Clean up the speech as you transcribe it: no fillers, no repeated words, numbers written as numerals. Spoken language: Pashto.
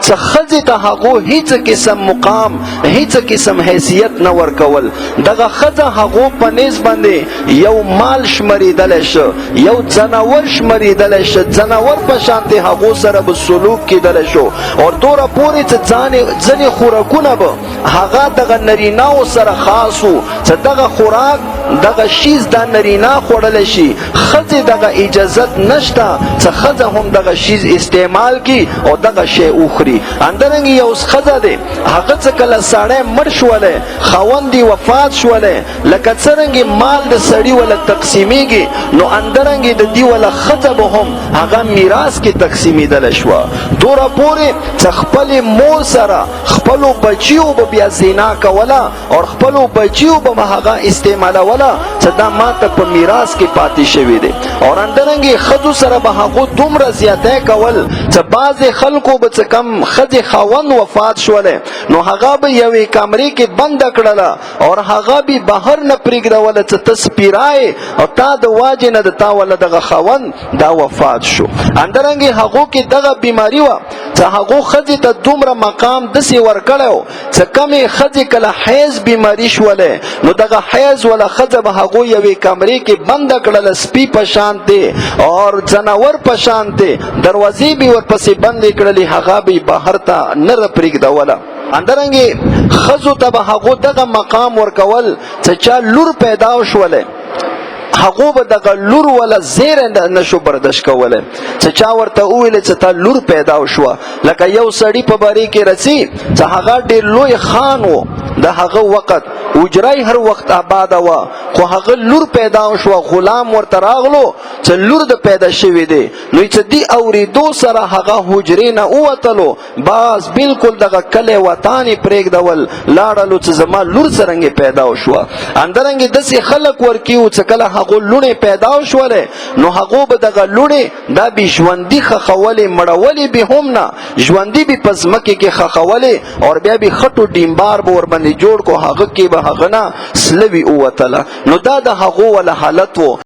څه ښځې ته هغو هیڅ قسم مقام هیڅ قسم حیثیت نه ورکول. دغه ښځه هغو په نیز باندې یو مال شمریدلی شه، یو ځناور شمریدلی شه، ځناور په شانتې هغو سره به سلوک کیدلی شو. او دوره پورې چې ځینې خوراکونه به هغه دغه نرینه‌و سره خاص وو، چې دغه خوراک دغه شیز دا نرینا خوړلی شي. ښځې دغه اجازت نشته چې ښځه هم دغه شیز استعمال کی او دغه شی وخوري. اندرنګې یو ښځه دی هغه څه کله سړی مړ شولی، خاوند یې وفات شولی، لکه څرنګې مال د سړي وله تقسیمیږي نو اندرنګې د دې وله ښځه به هم هغه میراث کې تقسیمیدلی شوه. دوره پورې چې خپلې مور سره خپلو بچیو به بیا زنا کوله او خپلو بچیو به هغه استعمالوله چې دا ماته په میراث کې پاتې شوي دي. او اندرنګې ښځو سره به هغو دومره زیاتی کول چې بعضې خلکو به څه کم ښځې خاوند وفات شولی نو هغه به یوې کمرې کې بنده کړله او هغه به بهر نه پرېږدوله چې ته سپیرای او تا د واجې نه د تا وله دغه خاوند دا وفات شو. اندرنګې هغو کې دغه بیماري وه چې هغو ښځې ته دومره مقام داسې ورکړی و چې کمې ښځې کله حیض بیماري شولی نو دغه حیض وله ښځه به هغو یوې کمرې کې بنده کړله سپي په شانتې او ځناور په شانتې، دروازې به ورپسې بندې کړلې، هغه به بهر ته نه پرېږدوله. اندرنګې ښځو ته به هغو دغه مقام ورکول چې چا لور پیدا شولی هغو به دغه لور وله زیره نشو برداشت کولی چې چا ورته وویلې چې تا لور پیدا شوه. لکه یو سړي په باره کې رسي چې هغه ډېر لوی خان و، د هغه وخت حجره هر وخت آباده وه، خو هغه لور پیدا شوه، غلام ورته راغلو چې لور د پیدا شوې دی. نو چې دې اورېدو سره هغه حجرې نه ووتلو، باز بالکل دغه کلی وطن یې پرېږدول، لاړلو چې زما لور څرنګې پیدا شوه. اندرنګې داسې خلک ورکیو چې کله هغو لوڼې پیدا شولې نو هغو به دغه لوڼې دا به ژوندي خښولې، مړولې به هم نه، ژوندي به په ځمکې کې خښولې او بیا به خټو ډیمبار به ورباندې جوړ کو، هغه کې به هغه نه سلوي ووتله. نو دا د هغو وله حالت و.